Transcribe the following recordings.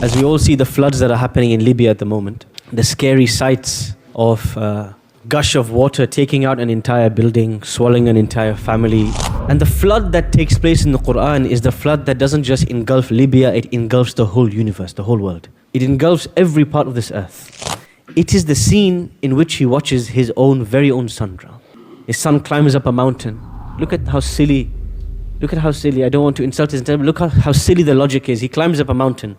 As we all see the floods that are happening in Libya at the moment, the scary sights of gush of water taking out an entire building, swallowing an entire family. And the flood that takes place in the Quran is the flood that doesn't just engulf Libya, it engulfs the whole universe, the whole world. It engulfs every part of this earth. It is the scene in which he watches his very own son drown. His son climbs up a mountain. Look at how silly, I don't want to insult his intelligence, look how silly the logic is. He climbs up a mountain.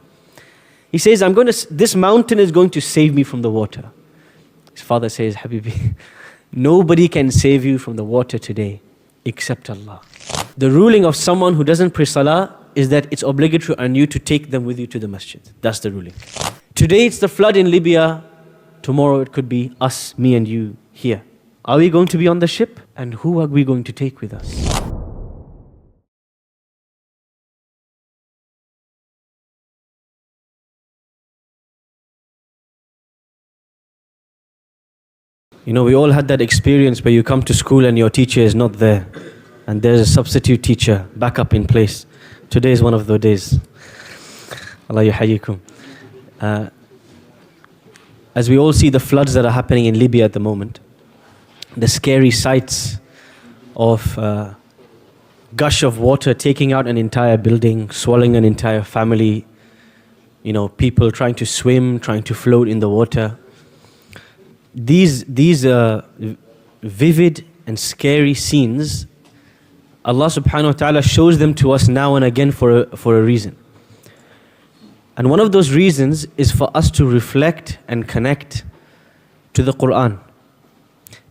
He says, this mountain is going to save me from the water. His father says, Habibi, nobody can save you from the water today except Allah. The ruling of someone who doesn't pray salah is that it's obligatory on you to take them with you to the masjid. That's the ruling. Today it's the flood in Libya. Tomorrow it could be us, me and you here. Are we going to be on the ship? And who are we going to take with us? You know, we all had that experience where you come to school and your teacher is not there. And there's a substitute teacher back up in place. Today is one of those days. Allah yuhayyikum. As we all see the floods that are happening in Libya at the moment, the scary sights of gush of water taking out an entire building, swallowing an entire family, you know, people trying to swim, trying to float in the water. These vivid and scary scenes, Allah subhanahu wa ta'ala shows them to us now and again for a reason. And one of those reasons is for us to reflect and connect to the Quran.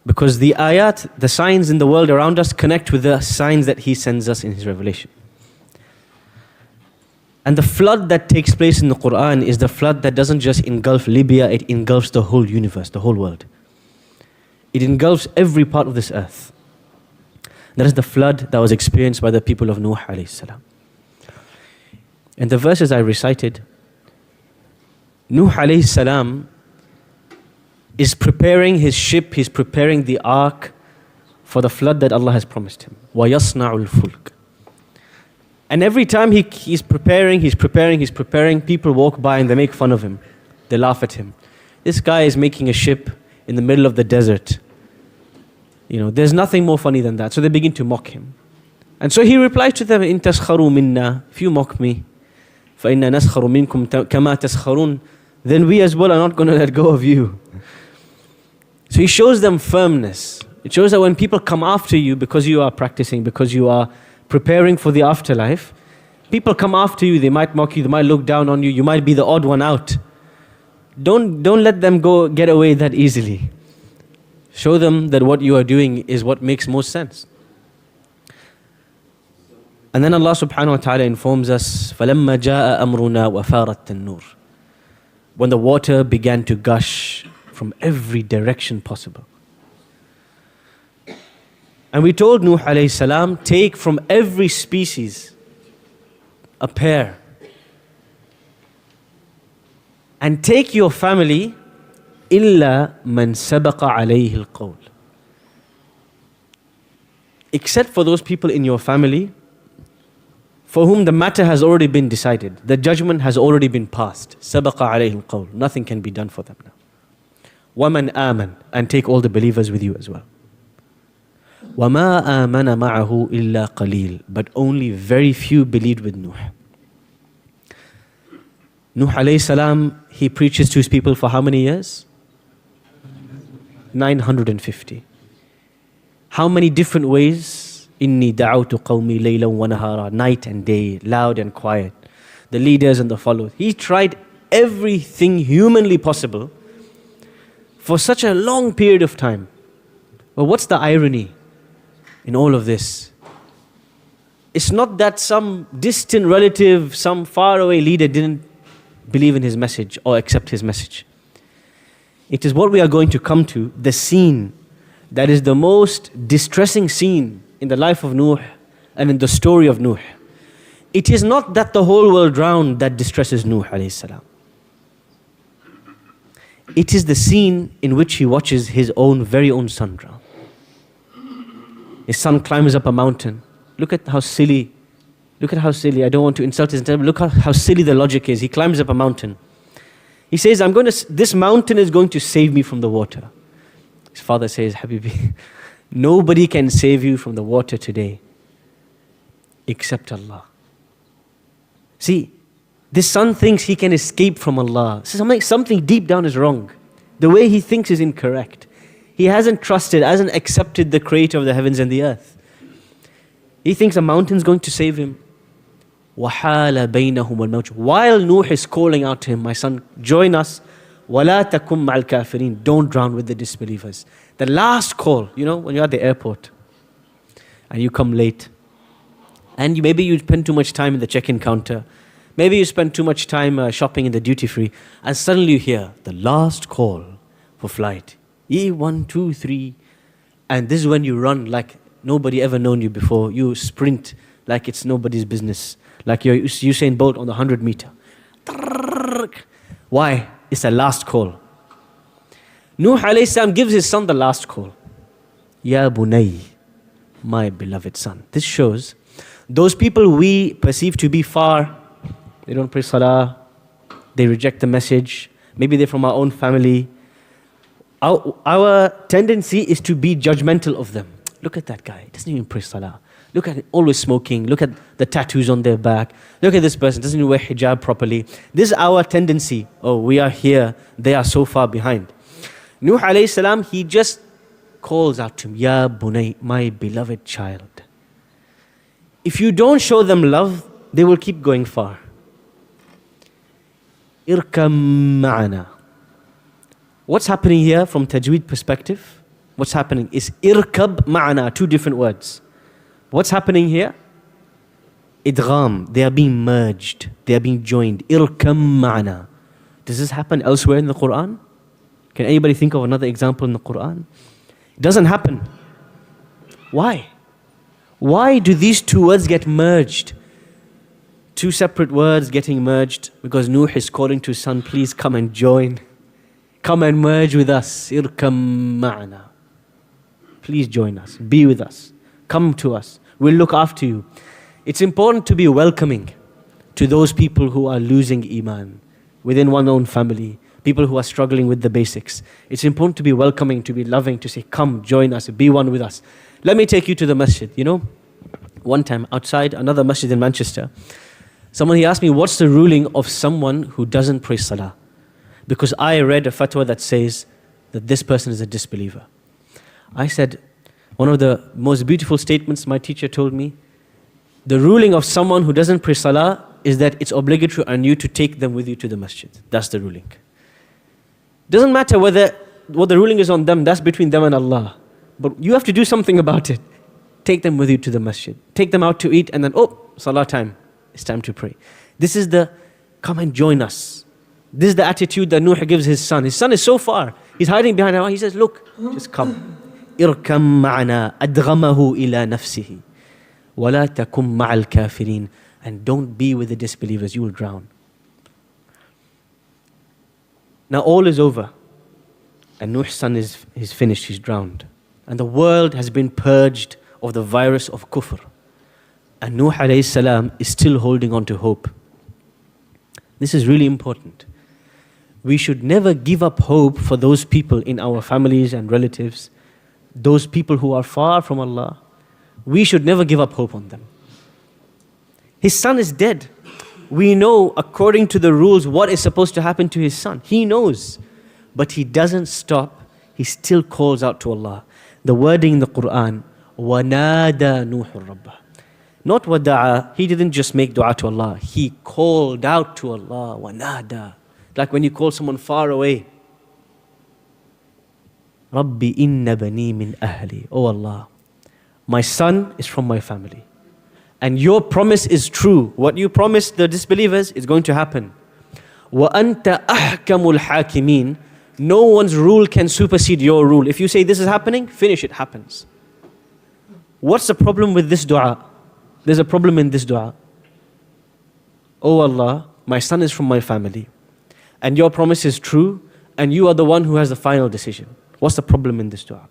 Because the ayat, the signs in the world around us, connect with the signs that He sends us in His revelation. And the flood that takes place in the Quran is the flood that doesn't just engulf Libya, it engulfs the whole universe, the whole world. It engulfs every part of this earth. That is the flood that was experienced by the people of Nuh alayhi salam. And the verses I recited, Nuh alayhi salam is preparing his ship, he's preparing the ark for the flood that Allah has promised him. وَيَصْنَعُ الْفُلْكَ. And every time he's preparing, people walk by and they make fun of him. They laugh at him. This guy is making a ship in the middle of the desert. You know, there's nothing more funny than that. So they begin to mock him. And so he replies to them, إِن تَسْخَرُوا مِنَّا. If you mock me, فَإِنَّا نَسْخَرُ مِنْكُمْ كَمَا تَسْخَرُونَ. Then we as well are not going to let go of you. So he shows them firmness. It shows that when people come after you because you are practicing, because you are preparing for the afterlife, people come after you, they might mock you, they might look down on you, you might be the odd one out. Don't let them get away that easily. Show them that what you are doing is what makes most sense. And then Allah subhanahu wa ta'ala informs us, فَلَمَّا جَاءَ أَمْرُنَا وَفَارَتْ النُّورِ. When the water began to gush from every direction possible. And we told Nuh alayhi salam, take from every species a pair. And take your family, إِلَّا مَنْ سَبَقَ عَلَيْهِ الْقَوْلِ. Except for those people in your family for whom the matter has already been decided. The judgment has already been passed. سَبَقَ عَلَيْهِ الْقَوْلِ. Nothing can be done for them now. وَمَنْ آمَنْ. And take all the believers with you as well. وَمَا آمَنَ مَعَهُ إِلَّا قَلِيلٌ. But only very few believed with Nuh. Nuh alayhi salam, he preaches to his people for how many years? 950. How many different ways? إِنِّي دَعَوْتُ قَوْمِي لَيْلًا وَنَهَارًا. Night and day, loud and quiet. The leaders and the followers. He tried everything humanly possible for such a long period of time. But what's the irony in all of this? It's not that some distant relative, some faraway leader didn't believe in his message or accept his message. It is what we are going to come to, the scene that is the most distressing scene in the life of Nuh and in the story of Nuh. It is not that the whole world drowned that distresses Nuh alayhi salam. It is the scene in which he watches his very own son drown. His son climbs up a mountain. Look at how silly Look at how silly, I don't want to insult his intelligence, look how silly the logic is. He climbs up a mountain. He says, this mountain is going to save me from the water. His father says, Habibi, nobody can save you from the water today except Allah. See, this son thinks he can escape from Allah. Something deep down is wrong. The way he thinks is incorrect. He hasn't trusted, hasn't accepted the creator of the heavens and the earth. He thinks a mountain's going to save him. وَحَالَ بَيْنَهُمْ وَالْمَوْجُ. While Nuh is calling out to him, my son, join us. وَلَا تَكُمْ مَعَ الْكَافِرِينَ. Don't drown with the disbelievers. The last call, when you're at the airport and you come late, and maybe you spend too much time in the check-in counter, maybe you spend too much time shopping in the duty-free, and suddenly you hear the last call for flight. E123. And this is when you run like nobody ever known you before. You sprint like it's nobody's business. Like you're Usain Bolt on the 100 meter. Why? It's the last call. Nuh alayhi salam gives his son the last call. Ya bunay, my beloved son. This shows those people we perceive to be far, they don't pray salah, they reject the message, maybe they're from our own family. Our tendency is to be judgmental of them. Look at that guy, doesn't even pray salah. Look at it, always smoking. Look at the tattoos on their back. Look at this person, doesn't even wear hijab properly. This is our tendency. Oh, we are here, they are so far behind. Nuh alayhi salam, he just calls out to him, Ya bunay, my beloved child. If you don't show them love, they will keep going far. Irkam ma'ana. What's happening here from tajweed perspective? What's happening is irkab ma'ana, two different words. What's happening here? Idgham, they are being merged, they are being joined. Irkam ma'ana. Does this happen elsewhere in the Quran? Can anybody think of another example in the Quran? It doesn't happen. Why? Why do these two words get merged? Two separate words getting merged because Nuh is calling to his son, please come and join. Come and merge with us. Irkam ma'ana. Please join us. Be with us. Come to us. We'll look after you. It's important to be welcoming to those people who are losing Iman within one own family, people who are struggling with the basics. It's important to be welcoming, to be loving, to say, come, join us, be one with us. Let me take you to the masjid. One time outside another masjid in Manchester, he asked me, what's the ruling of someone who doesn't pray salah? Because I read a fatwa that says that this person is a disbeliever. I said, one of the most beautiful statements my teacher told me, the ruling of someone who doesn't pray salah is that it's obligatory on you to take them with you to the masjid. That's the ruling. Doesn't matter what the ruling is on them, that's between them and Allah. But you have to do something about it. Take them with you to the masjid. Take them out to eat and then, salah time. It's time to pray. This is the, come and join us. This is the attitude that Nuh gives his son. His son is so far. He's hiding behind Allah. He says, look, just come. Irkam ma'ana adghamahu ila nafsihi. Wala takum ma'al kafirin. And don't be with the disbelievers. You will drown. Now all is over. And Nuh's son is finished. He's drowned. And the world has been purged of the virus of kufr. And Nuh alayhi salam is still holding on to hope. This is really important. We should never give up hope for those people in our families and relatives, those people who are far from Allah. We should never give up hope on them. His son is dead. We know according to the rules what is supposed to happen to his son. He knows. But he doesn't stop. He still calls out to Allah. The wording in the Quran, وَنَادَى نُوحُ رَبَّهُ. Not wada'a. He didn't just make dua to Allah. He called out to Allah. وَنَادَى. Like when you call someone far away. رَبِّ إِنَّ بَنِي مِنْ أَهْلِي. Oh Allah, my son is from my family. And your promise is true. What you promised the disbelievers is going to happen. وَأَنْتَ أَحْكَمُ الْحَاكِمِينَ. No one's rule can supersede your rule. If you say this is happening, finish, it happens. What's the problem with this dua? There's a problem in this dua. Oh Allah, my son is from my family. And your promise is true. And you are the one who has the final decision. What's the problem in this dua?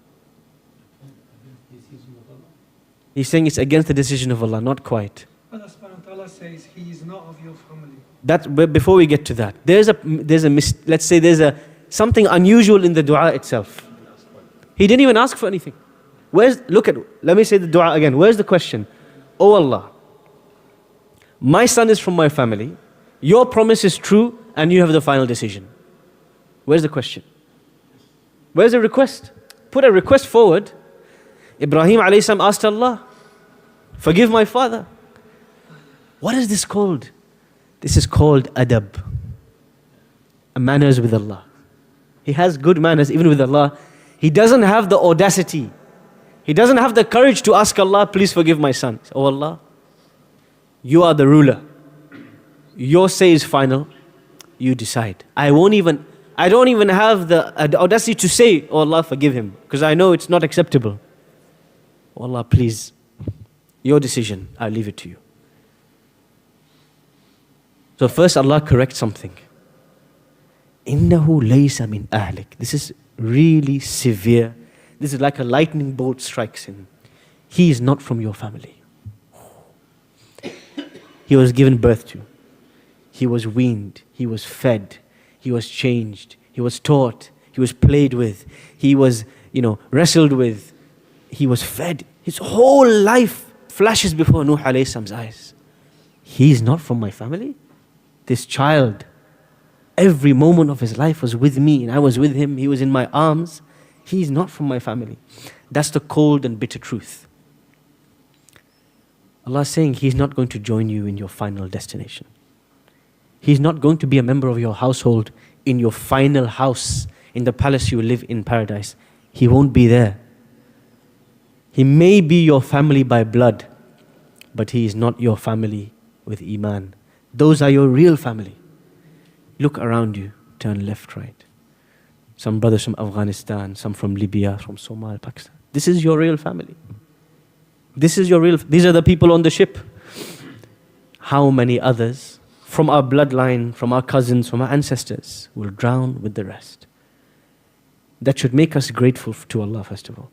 He's saying it's against the decision of Allah, not quite. Allah subhanahu wa Allah says he is not of your family. But before we get to that, let's say there's something unusual in the dua itself. He didn't even ask for anything. Let me say the dua again. Where's the question? Oh Allah, my son is from my family, your promise is true, and you have the final decision. Where's the question? Where's the request? Put a request forward. Ibrahim alayhi salam asked Allah, forgive my father. What is this called? This is called adab. Manners with Allah. He has good manners even with Allah. He doesn't have the audacity. He doesn't have the courage to ask Allah, please forgive my son. Oh Allah, you are the ruler. Your say is final. You decide. I don't even have the audacity to say, oh Allah, forgive him, because I know it's not acceptable. Oh Allah, please, your decision, I leave it to you. So first Allah corrects something. Innahu laysa min ahlik. This is really severe. This is like a lightning bolt strikes him. He is not from your family. He was given birth to. He was weaned. He was fed. He was changed. He was taught. He was played with. He was, wrestled with. He was fed. His whole life flashes before Nuh alayhi salam's eyes. He is not from my family? This child, every moment of his life was with me and I was with him. He was in my arms. He is not from my family. That's the cold and bitter truth. Allah is saying He's not going to join you in your final destination. He's not going to be a member of your household in your final house, in the palace you will live in paradise. He won't be there. He may be your family by blood, but He is not your family with Iman. Those are your real family. Look around you, turn left, right. Some brothers from Afghanistan, some from Libya, from Somalia, Pakistan. This is your real family. These are the people on the ship. How many others from our bloodline, from our cousins, from our ancestors will drown with the rest? That should make us grateful to Allah, first of all.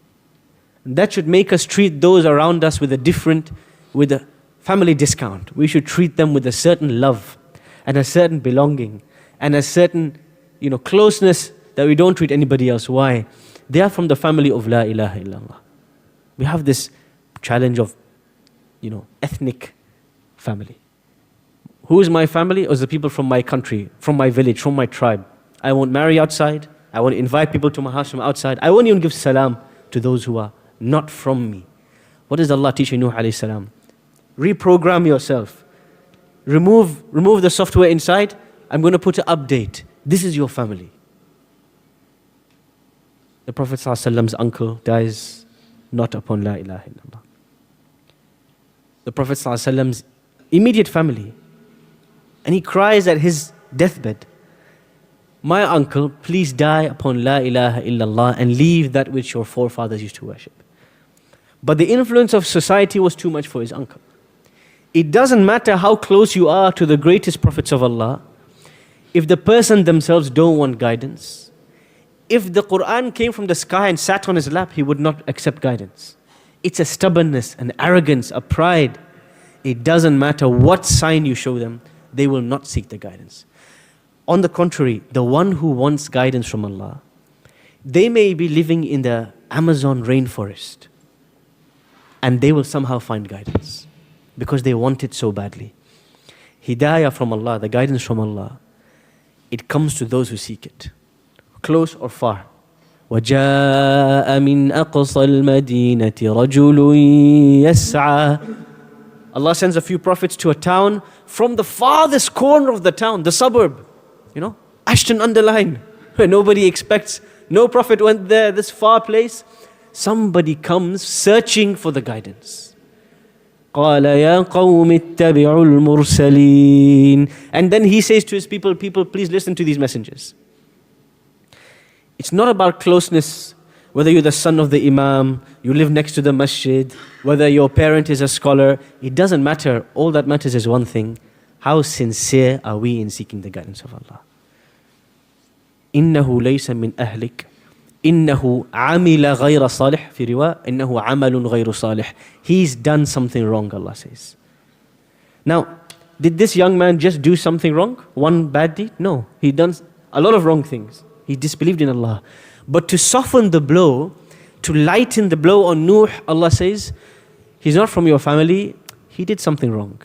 That should make us treat those around us with a family discount. We should treat them with a certain love and a certain belonging and a certain, closeness that we don't treat anybody else. Why? They are from the family of La ilaha illallah. We have this challenge of, ethnic family. Who is my family? Or is the people from my country, from my village, from my tribe. I won't marry outside. I won't invite people to my house from outside. I won't even give salam to those who are not from me. What is Allah teaching Nuh alayhi salam? Reprogram yourself. Remove the software inside. I'm going to put an update. This is your family. The Prophet ﷺ's uncle dies not upon La ilaha illallah. The Prophet ﷺ's immediate family. And he cries at his deathbed, my uncle, please die upon La ilaha illallah and leave that which your forefathers used to worship. But the influence of society was too much for his uncle. It doesn't matter how close you are to the greatest prophets of Allah, if the person themselves don't want guidance. If the Quran came from the sky and sat on his lap, he would not accept guidance. It's a stubbornness, an arrogance, a pride. It doesn't matter what sign you show them, they will not seek the guidance. On the contrary, the one who wants guidance from Allah, they may be living in the Amazon rainforest and they will somehow find guidance because they want it so badly. Hidayah from Allah, the guidance from Allah, it comes to those who seek it, close or far. وَجَاءَ مِنْ أَقْصَى الْمَدِينَةِ رَجُلٌ يَسْعَى. Allah sends a few prophets to a town from the farthest corner of the town, the suburb, Ashton underline, where nobody expects. No prophet went there, this far place. Somebody comes searching for the guidance. قَالَ يَا قَوْمِ اتَّبِعُوا الْمُرْسَلِينَ. And then he says to his people, please listen to these messengers. It's not about closeness, whether you're the son of the imam, you live next to the masjid, whether your parent is a scholar. It doesn't matter. All that matters is one thing. How sincere are we in seeking the guidance of Allah? إِنَّهُ لَيْسَ مِنْ أَهْلِكَ إِنَّهُ عَمِلَ غَيْرَ صَالِحٍ في رواية إِنَّهُ عَمَلٌ غَيْرُ صَالِحٍ. He's done something wrong, Allah says. Now, did this young man just do something wrong? One bad deed? No. He done a lot of wrong things. He disbelieved in Allah. But to soften the blow, to lighten the blow on Nuh, Allah says, he's not from your family, he did something wrong.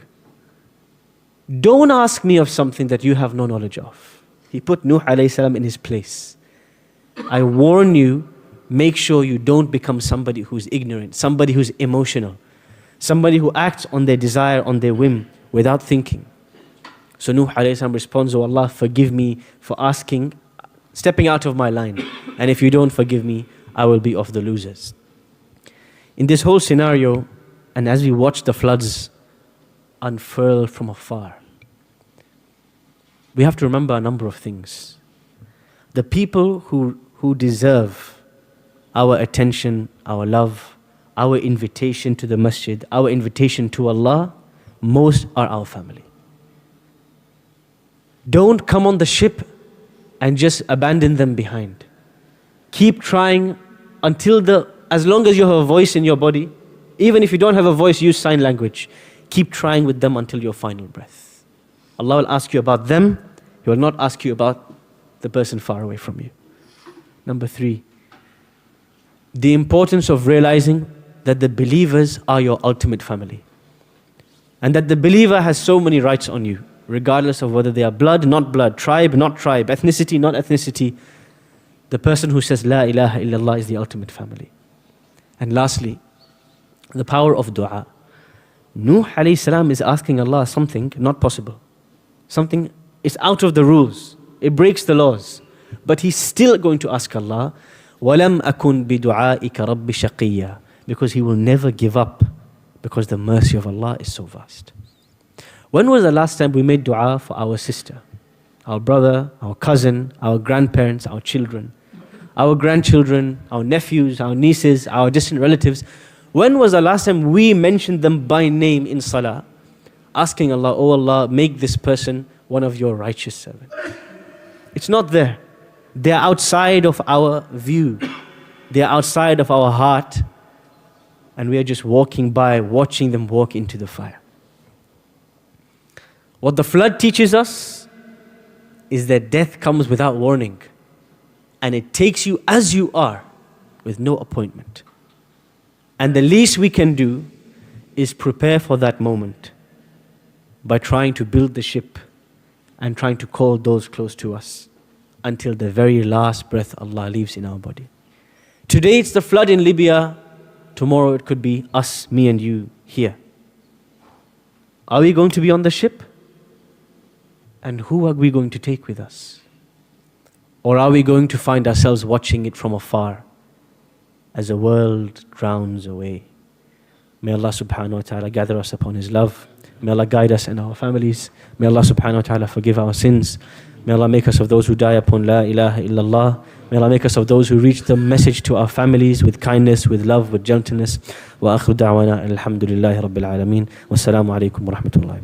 Don't ask me of something that you have no knowledge of. He put Nuh alayhi salam in his place. I warn you, make sure you don't become somebody who's ignorant, somebody who's emotional, somebody who acts on their desire, on their whim, without thinking. So Nuh alayhi salam responds, "Oh Allah, forgive me for asking, stepping out of my line. And if you don't forgive me, I will be of the losers." In this whole scenario, and as we watch the floods unfurl from afar, we have to remember a number of things. The people who deserve our attention, our love, our invitation to the masjid, our invitation to Allah, most are our family. Don't come on the ship and just abandon them behind. Keep trying as long as you have a voice in your body. Even if you don't have a voice, use sign language. Keep trying with them until your final breath. Allah will ask you about them. He will not ask you about the person far away from you. Number 3, the importance of realizing that the believers are your ultimate family. And that the believer has so many rights on you, regardless of whether they are blood, not blood, tribe, not tribe, ethnicity, not ethnicity. The person who says La ilaha illallah is the ultimate family. And lastly, the power of dua. Nuh alayhi salam is asking Allah something not possible. Something is out of the rules. It breaks the laws. But he's still going to ask Allah, وَلَمْ أَكُنْ بِدُعَائِكَ رَبِّ شَقِيًّا, because he will never give up, because the mercy of Allah is so vast. When was the last time we made dua for our sister, our brother, our cousin, our grandparents, our children, our grandchildren, our nephews, our nieces, our distant relatives? When was the last time we mentioned them by name in salah, asking Allah, "Oh Allah, make this person one of your righteous servants"? It's not there. They are outside of our view. They are outside of our heart. And we are just walking by, watching them walk into the fire. What the flood teaches us is that death comes without warning. And it takes you as you are, with no appointment. And the least we can do is prepare for that moment by trying to build the ship and trying to call those close to us until the very last breath Allah leaves in our body. Today it's the flood in Libya. Tomorrow it could be us, me and you, here. Are we going to be on the ship? And who are we going to take with us? Or are we going to find ourselves watching it from afar as the world drowns away? May Allah subhanahu wa ta'ala gather us upon His love. May Allah guide us and our families. May Allah subhanahu wa ta'ala forgive our sins. May Allah make us of those who die upon La ilaha illallah. May Allah make us of those who reach the message to our families with kindness, with love, with gentleness. Wa akhiru da'wana alhamdulillahi rabbil alameen. Wassalamu alaikum wa rahmatullahi.